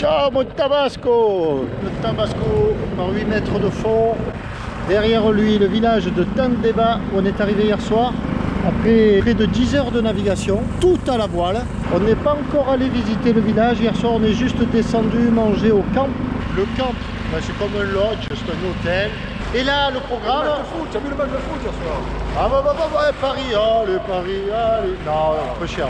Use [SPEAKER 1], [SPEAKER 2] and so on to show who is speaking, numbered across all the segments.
[SPEAKER 1] Ciao mon Tabasco. Le Tabasco par 8 mètres de fond. Derrière lui, le village de Tendeba où on est arrivé hier soir. Après près de 10 heures de navigation, tout à la voile. On n'est pas encore allé visiter le village. Hier soir, on est juste descendu manger au camp. Le camp, ben, c'est comme un lodge, c'est un hôtel. Et là, le programme...
[SPEAKER 2] Tu as vu le match de foot hier soir?
[SPEAKER 1] Ah bah, Paris, allez, Paris, allez. Non, un peu cher.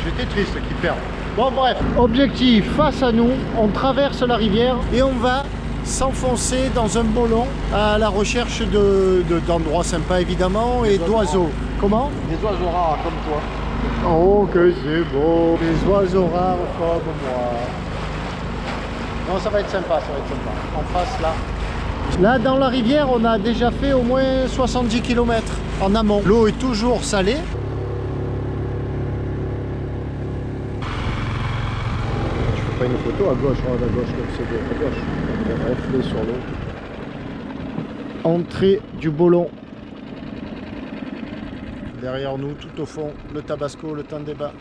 [SPEAKER 1] J'étais triste qu'ils perdent. Bon, bref. Objectif, face à nous, on traverse la rivière et on va s'enfoncer dans un ballon à la recherche d'endroits sympas, évidemment, et d'oiseaux. Comment?
[SPEAKER 2] Des oiseaux rares comme toi.
[SPEAKER 1] Oh, que c'est beau. Des oiseaux rares comme moi. Non, ça va être sympa, ça va être sympa. En face, là. Là, dans la rivière, on a déjà fait au moins 70 km en amont. L'eau est toujours salée. Tu fais pas une photo à gauche, regarde à gauche, comme c'est beau, à gauche. Un reflet sur l'eau. Entrée du Bollon. Derrière nous, tout au fond, le Tabasco, le Tendeba.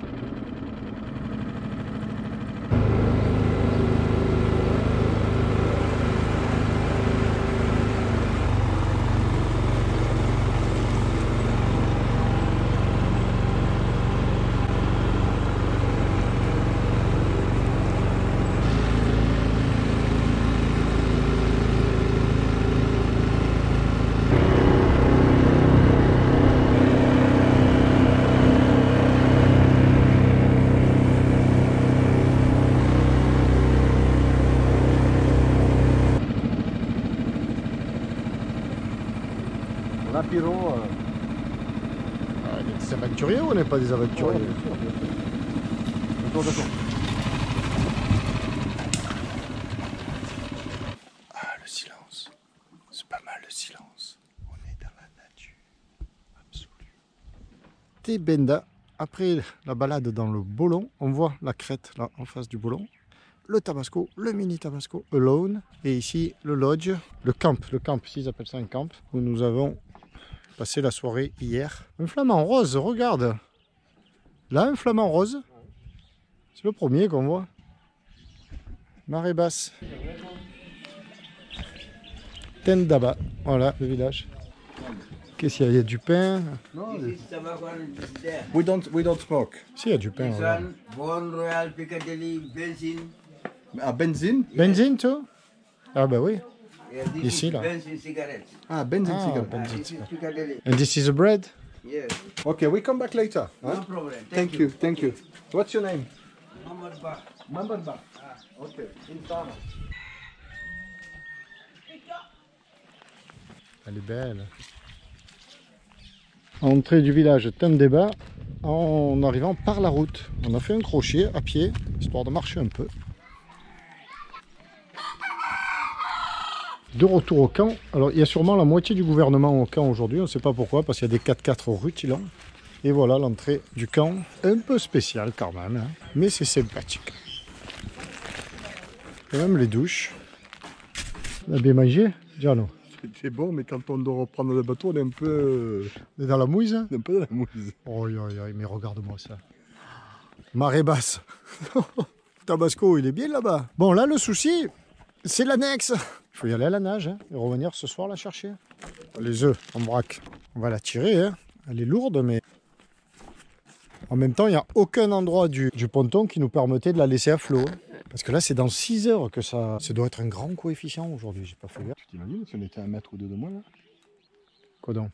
[SPEAKER 2] L'apéro.
[SPEAKER 1] On est des aventuriers ou on n'est pas des aventuriers?
[SPEAKER 2] Bien sûr. D'accord.
[SPEAKER 1] Ah, le silence. C'est pas mal le silence. On est dans la nature absolue. Tebenda. Après la balade dans le Bollon, on voit la crête là en face du Bollon. Le Tabasco, le mini Tabasco Alone. Et ici le lodge, le camp, ici ils appellent ça un camp, où nous avons passé la soirée hier. Un flamant rose, regarde. Là, un flamant rose. C'est le premier qu'on voit. Marée basse. Tendaba, voilà le village. Qu'est-ce qu'il y a? Il y a du pain.
[SPEAKER 2] Non, we don't smoke.
[SPEAKER 1] Si, il y a du pain. Voilà.
[SPEAKER 3] Bon Royal Piccadilly, benzine.
[SPEAKER 2] Ah, benzine?
[SPEAKER 1] Benzine, tout? Ah bah oui.
[SPEAKER 3] Yeah, this
[SPEAKER 1] Ici,
[SPEAKER 3] is
[SPEAKER 1] là.
[SPEAKER 3] benzine cigarettes.
[SPEAKER 2] Ah, benzine cigarette.
[SPEAKER 1] benzine
[SPEAKER 3] This is
[SPEAKER 1] cigarette.
[SPEAKER 3] Piccadilly.
[SPEAKER 1] And this is the bread?
[SPEAKER 3] Yes,
[SPEAKER 2] Okay, we come back later.
[SPEAKER 3] no
[SPEAKER 2] Huh?
[SPEAKER 3] problem.
[SPEAKER 2] Thank you. What's your name?
[SPEAKER 3] Muhammad Ba.
[SPEAKER 2] Mamad Ba. Okay.
[SPEAKER 1] Elle est belle. Entrée du village Tendeba en arrivant par la route. On a fait un crochet à pied, histoire de marcher un peu. De retour au camp. Alors il y a sûrement la moitié du gouvernement au camp aujourd'hui, on ne sait pas pourquoi, parce qu'il y a des 4x4 rutilants. Et voilà l'entrée du camp, un peu spécial quand même, hein, mais c'est sympathique. Et même les douches. On a bien mangé, Giano?
[SPEAKER 2] C'est bon, mais quand on doit reprendre le bateau, on est un peu.
[SPEAKER 1] On est dans la mouise, hein?
[SPEAKER 2] On est un peu dans la mouise.
[SPEAKER 1] Oh, mais regarde-moi ça. Marée basse. Tabasco, il est bien là-bas. Bon, là, le souci, c'est l'annexe. Il faut y aller à la nage hein, et revenir ce soir la chercher. Les œufs en vrac. On va la tirer. Hein. Elle est lourde, mais en même temps, il n'y a aucun endroit du ponton qui nous permettait de la laisser à flot. Hein. Parce que là, c'est dans 6 heures que ça doit être un grand coefficient aujourd'hui. J'ai pas fait gaffe.
[SPEAKER 2] Tu t'imagines si on était à 1 mètre ou 2 de moins là?
[SPEAKER 1] Quoi donc?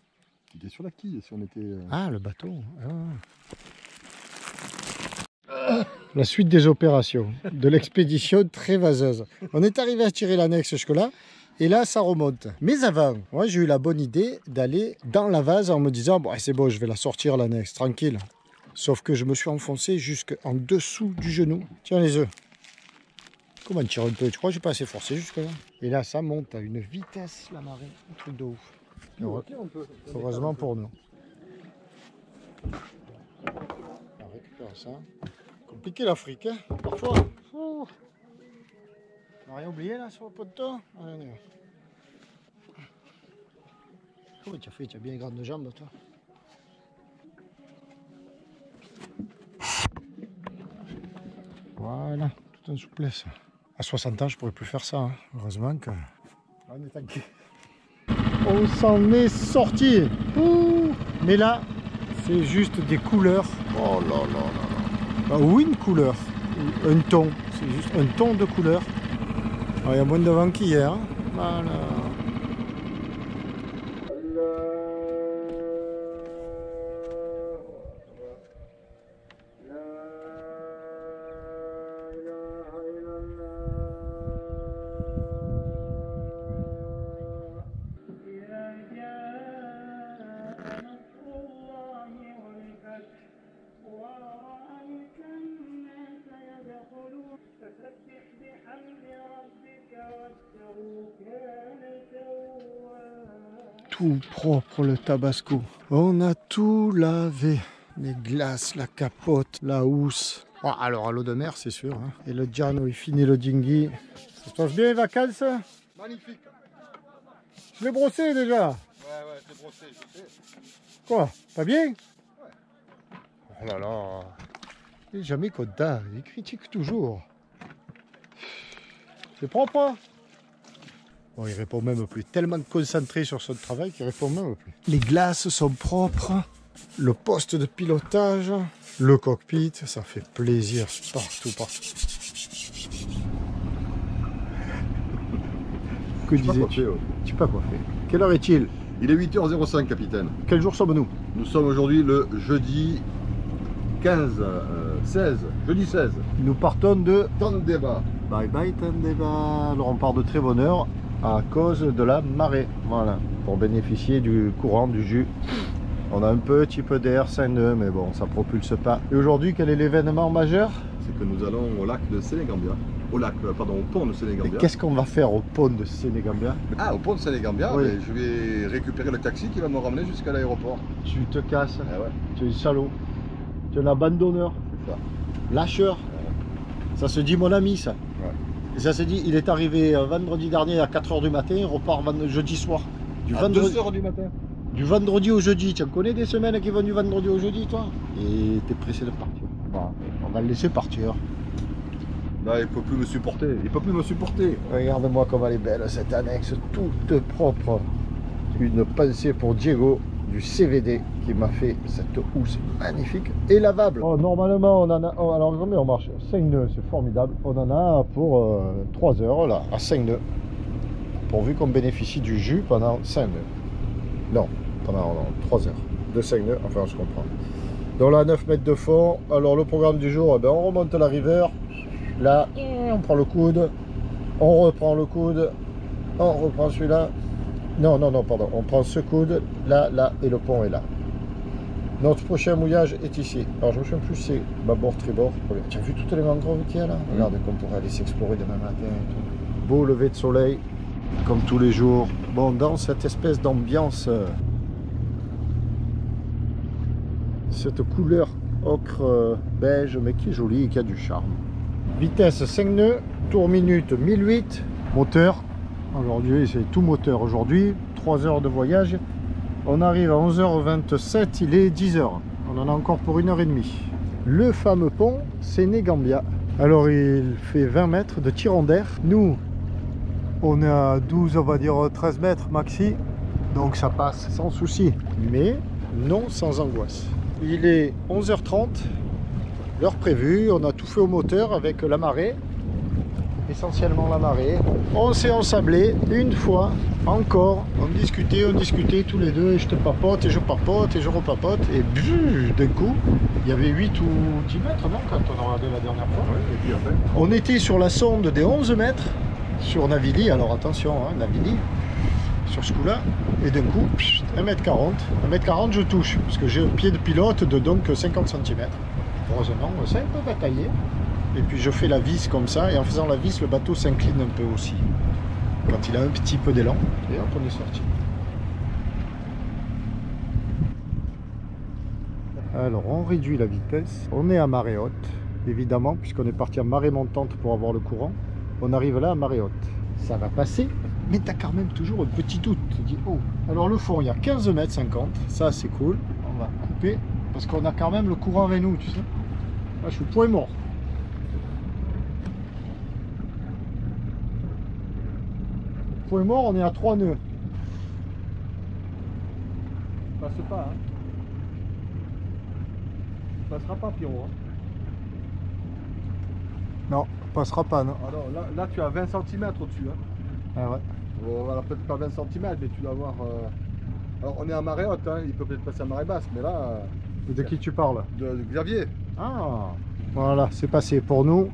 [SPEAKER 2] Tu étais sur la quille si on était.
[SPEAKER 1] Ah, le bateau. Ah. La suite des opérations de l'expédition très vaseuse. On est arrivé à tirer l'annexe jusque-là. Et là, ça remonte. Mais avant, moi, j'ai eu la bonne idée d'aller dans la vase en me disant bon, c'est bon, je vais la sortir l'annexe, tranquille. Sauf que je me suis enfoncé jusqu'en dessous du genou. Tiens les œufs. Comment tire un peu? Tu crois que je suis pas assez forcé jusque-là? Et là, ça monte à une vitesse, la marée. Un truc de ouf. Heureusement pour nous. On récupère ça. Compliqué l'Afrique, hein, parfois. On n'a rien oublié là sur le poteau. Comment tu as fait? Tu as bien les grandes jambes toi. Voilà, tout en souplesse. À 60 ans, je pourrais plus faire ça. Hein. Heureusement que... On est tranquille. On s'en est sorti. Ouh. Mais là, c'est juste des couleurs. Oh là là là là. Ou une couleur. Un ton. C'est juste un ton de couleur. Alors, il y a moins de vent qu'hier. Hein. Voilà. Tout propre le Tabasco. On a tout lavé. Les glaces, la capote, la housse. Oh, alors à l'eau de mer, c'est sûr. Hein. Et le Giano, il finit le dinghy. Ça se passe bien les vacances?
[SPEAKER 2] Magnifique.
[SPEAKER 1] Je l'ai brossé déjà.
[SPEAKER 2] Ouais, je l'ai brossé, je sais.
[SPEAKER 1] Quoi? Pas bien? Ouais. Oh là là. Il est jamais content. Il critique toujours. C'est propre, hein? Bon, il répond même plus. Tellement concentré sur son travail qu'il répond même plus. Les glaces sont propres. Le poste de pilotage. Le cockpit. Ça fait plaisir partout, partout. Que disais-tu? Tu sais pas quoi faire. Quelle heure est-il?
[SPEAKER 2] Il est 8h05, capitaine.
[SPEAKER 1] Quel jour sommes-nous?
[SPEAKER 2] Nous sommes aujourd'hui le jeudi 16. Jeudi 16.
[SPEAKER 1] Nous partons de
[SPEAKER 2] Tandeva.
[SPEAKER 1] Bye bye Tandeva. Alors on part de très bonne heure à cause de la marée. Voilà, pour bénéficier du courant, du jus. On a un petit peu d'air, 5 nœuds, mais bon, ça propulse pas. Et aujourd'hui, quel est l'événement majeur?
[SPEAKER 2] C'est que nous allons au lac de Sénégambia. Au pont de Sénégambia.
[SPEAKER 1] Qu'est-ce qu'on va faire au pont de Sénégambia?
[SPEAKER 2] Ah, au pont de Sénégambia,
[SPEAKER 1] oui.
[SPEAKER 2] Je vais récupérer le taxi qui va me ramener jusqu'à l'aéroport.
[SPEAKER 1] Tu te casses,
[SPEAKER 2] Ah ouais.
[SPEAKER 1] tu es salaud, tu es un abandonneur,
[SPEAKER 2] C'est ça.
[SPEAKER 1] lâcheur.
[SPEAKER 2] Ouais.
[SPEAKER 1] Ça se dit mon ami ça.
[SPEAKER 2] Ouais.
[SPEAKER 1] Et ça se dit, il est arrivé vendredi dernier à 4 h du matin, il repart jeudi soir.
[SPEAKER 2] À 2 h du matin.
[SPEAKER 1] Du vendredi au jeudi, tu en connais des semaines qui vont du vendredi au jeudi, toi? Et t'es pressé de partir. Bon, on va le laisser partir.
[SPEAKER 2] Là, il peut plus me supporter. Il peut plus me supporter.
[SPEAKER 1] Regarde-moi comme elle est belle, cette annexe, toute propre. Une pensée pour Diego du CVD qui m'a fait cette housse magnifique et lavable. Oh, normalement, on en a. Oh, alors, combien on marche? 5 nœuds, c'est formidable. On en a pour 3 heures, là, à 5 nœuds. Pourvu qu'on bénéficie du jus pendant 5 nœuds. Non, pendant 3 heures. De 5 nœuds, enfin, on se comprend. Donc là, 9 mètres de fond. Alors, le programme du jour, eh ben, on remonte la rivière. Là, on prend le coude. On reprend le coude. On reprend celui-là. Non, pardon. On prend ce coude, là, et le pont est là. Notre prochain mouillage est ici. Alors, je me souviens plus si c'est bâbord, tribord. Tu as vu toutes les mangroves qu'il y a là? Regarde qu'on pourrait aller s'explorer demain matin et tout. Beau lever de soleil, comme tous les jours. Bon, dans cette espèce d'ambiance, cette couleur ocre beige, mais qui est jolie et qui a du charme. Vitesse 5 nœuds, tour minute 1008, moteur. Aujourd'hui, c'est tout moteur aujourd'hui, 3 heures de voyage. On arrive à 11h27, il est 10h. On en a encore pour 1h30. Le fameux pont Sénégambia. Alors, il fait 20 mètres de tirant d'air. Nous, on est à 12, on va dire 13 mètres maxi. Donc, ça passe sans souci. Mais non sans angoisse. Il est 11h30, l'heure prévue. On a tout fait au moteur avec la marée. Essentiellement la marée. On s'est ensablé une fois encore. On discutait tous les deux. Et je te papote et je papote et je repapote. Et d'un coup, il y avait 8 ou 10 mètres, non, quand on a regardé la dernière fois.
[SPEAKER 2] Ouais, et puis après.
[SPEAKER 1] On était sur la sonde des 11 mètres sur Navili. Alors attention, hein, Navili, sur ce coup-là. Et d'un coup, 1m40. 1m40, je touche. Parce que j'ai un pied de pilote de donc 50 cm. Heureusement, ça a un peu bataillé. Et puis je fais la vis comme ça, et en faisant la vis, le bateau s'incline un peu aussi. Quand il a un petit peu d'élan, et hop, on est sorti. Alors on réduit la vitesse, on est à marée haute, évidemment, puisqu'on est parti en marée montante pour avoir le courant. On arrive là à marée haute. Ça va passer, mais tu as quand même toujours un petit doute. Tu te dis, oh, alors le fond, il y a 15 mètres 50, ça c'est cool. On va couper, parce qu'on a quand même le courant avec nous, tu sais. Là, je suis point mort. Point mort, on est à 3 nœuds. Passe pas, hein. Passera pas, Pierrot. Hein. Non, passera pas, non.
[SPEAKER 2] Alors là, tu as 20 cm au-dessus. Hein.
[SPEAKER 1] Ah ouais.
[SPEAKER 2] Bon, alors peut-être pas 20 cm, mais tu dois avoir... Alors on est à marée haute, hein. Il peut peut-être passer à marée basse, mais là...
[SPEAKER 1] De qui tu parles?
[SPEAKER 2] De Xavier.
[SPEAKER 1] Ah, voilà, c'est passé pour nous.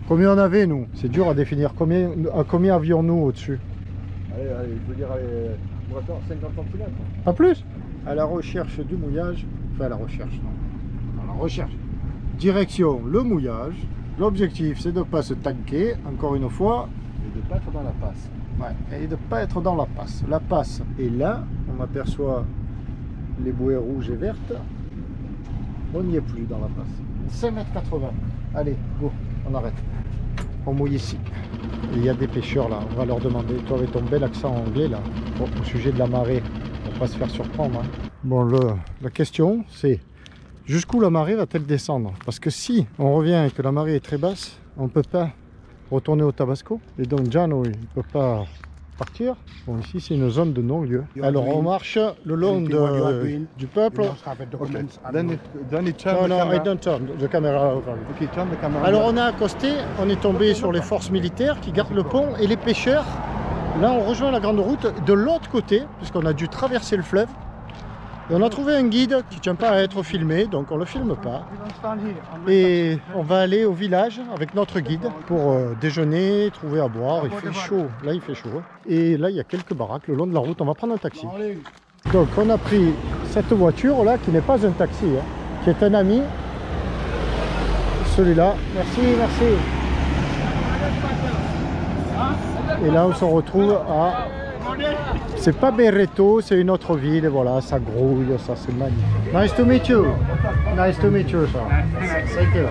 [SPEAKER 1] Combien on avait, nous? C'est dur à définir. Combien avions-nous au-dessus?
[SPEAKER 2] Allez, je veux dire, on va faire 50 cm.
[SPEAKER 1] Pas plus? À la recherche du mouillage. Enfin, à la recherche, non. À la recherche. Direction le mouillage. L'objectif, c'est de ne pas se tanker, encore une fois.
[SPEAKER 2] Et de ne pas être dans la passe.
[SPEAKER 1] Ouais, et de ne pas être dans la passe. La passe est là. On aperçoit les bouées rouges et vertes. On n'y est plus dans la passe. 5,80 m. Allez, go, on arrête. On mouille ici. Et il y a des pêcheurs là, on va leur demander. Toi avec ton bel accent anglais là, au sujet de la marée, on va pas se faire surprendre. Hein. Bon, la question c'est jusqu'où la marée va-t-elle descendre? Parce que si on revient et que la marée est très basse, on ne peut pas retourner au Tabasco. Et donc Giano, il ne peut pas partir. Bon, ici c'est une zone de non-lieu. Alors on marche le long du peuple.
[SPEAKER 2] Okay. Then it turn
[SPEAKER 1] Non,
[SPEAKER 2] the
[SPEAKER 1] non,
[SPEAKER 2] camera.
[SPEAKER 1] I don't turn the camera.
[SPEAKER 2] Okay, turn the camera.
[SPEAKER 1] Alors on a accosté, on est tombé sur les forces militaires qui gardent le pont et les pêcheurs. Là on rejoint la grande route de l'autre côté, puisqu'on a dû traverser le fleuve. Et on a trouvé un guide qui ne tient pas à être filmé, donc on ne le filme pas. Et on va aller au village avec notre guide pour déjeuner, trouver à boire. Il fait chaud, là il fait chaud. Hein. Et là il y a quelques baraques le long de la route, on va prendre un taxi. Donc on a pris cette voiture là qui n'est pas un taxi, hein, qui est un ami. Celui-là, merci, merci. Et là on se retrouve à... C'est pas Berreto, c'est une autre ville, et voilà, ça grouille, ça c'est magnifique. Nice to meet you. Nice to meet you, sir. Thank you.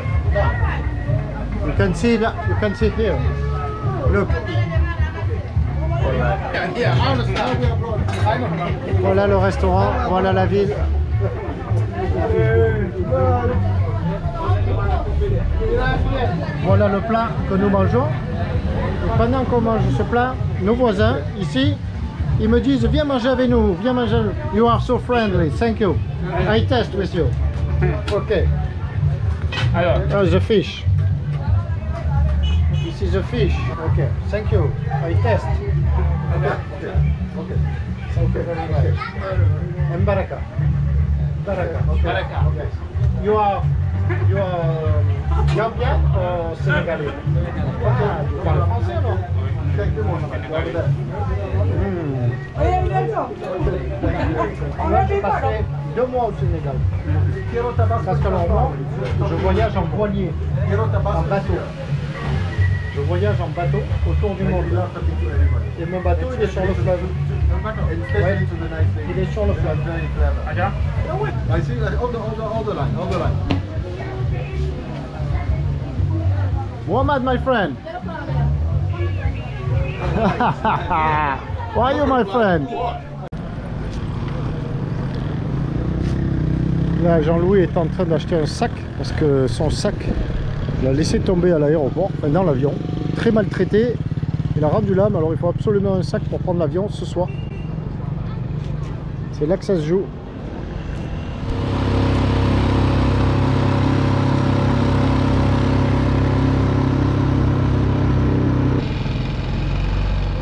[SPEAKER 1] You can see that, you can see here. Look. Voilà le restaurant, voilà la ville. Voilà le plat que nous mangeons. Et pendant qu'on mange ce plat, nos voisins ici, ils me disent viens manger avec nous, viens manger. You are so friendly, thank you. I test with you. Ok.
[SPEAKER 4] Alors,
[SPEAKER 1] The fish. This is a fish. Ok. Thank you. I test. Okay. Thank you very much. Mbaraka. Baraka. Okay.
[SPEAKER 4] Baraka.
[SPEAKER 1] Okay. You are Gambien ou Sénégalais? Ah, tu parles français, non? J'ai passé 2 mois au Sénégal. Parce que normalement, je voyage en voilier, en bateau. Je voyage en bateau autour du monde. Et mon bateau, il est sur le fleuve. Ouais, il est sur le fleuve.
[SPEAKER 2] I see that all the line.
[SPEAKER 1] Muhammad, my friend. Why are you my friend? Là, Jean-Louis est en train d'acheter un sac parce que son sac, il l'a laissé tomber à l'aéroport, enfin dans l'avion, très maltraité. Il a rendu l'âme, alors il faut absolument un sac pour prendre l'avion ce soir. C'est là que ça se joue.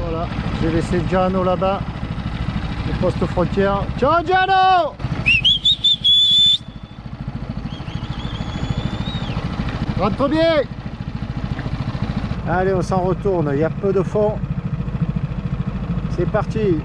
[SPEAKER 1] Voilà, j'ai laissé Giano là-bas, au poste frontière. Ciao Giano! Rentre bien! Allez, on s'en retourne, il y a peu de fond. C'est parti!